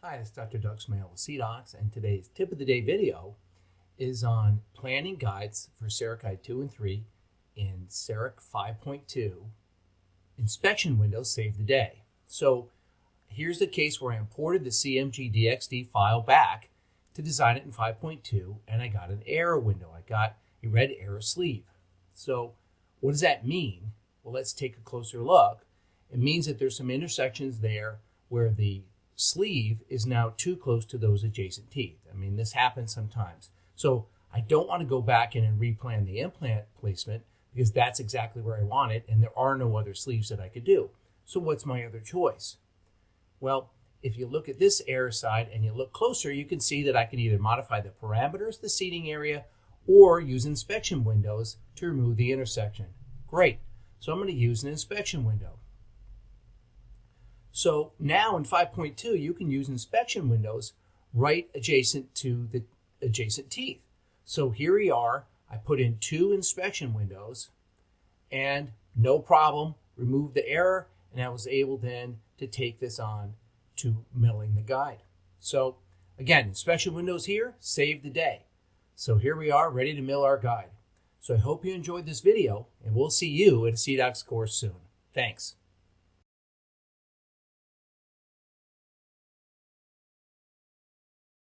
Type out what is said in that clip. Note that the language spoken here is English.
Hi, this is Dr. Doug Smail with CDOCS, and today's Tip of the Day video is on planning guides for CEREC Guide 2 and 3 in CEREC 5.2. Inspection windows save the day. So here's the case where I imported the CMG.dxd file back to design it in 5.2, and I got an error window. I got a red error sleeve. So what does that mean? Well, let's take a closer look. It means that there's some intersections there where the sleeve is now too close to those adjacent teeth. I mean, this happens sometimes. So I don't want to go back in and replan the implant placement because that's exactly where I want it, and there are no other sleeves that I could do. So what's my other choice? Well, if you look at this error side and you look closer, you can see that I can either modify the parameters, the seating area, or use inspection windows to remove the intersection. Great. So I'm going to use an inspection window. So now in 5.2, you can use inspection windows right adjacent to the adjacent teeth. So here we are. I put in 2 inspection windows and no problem, removed the error, and I was able then to take this on to milling the guide. So again, inspection windows here, save the day. So here we are ready to mill our guide. So I hope you enjoyed this video, and we'll see you at a CDOCS course soon. Thanks.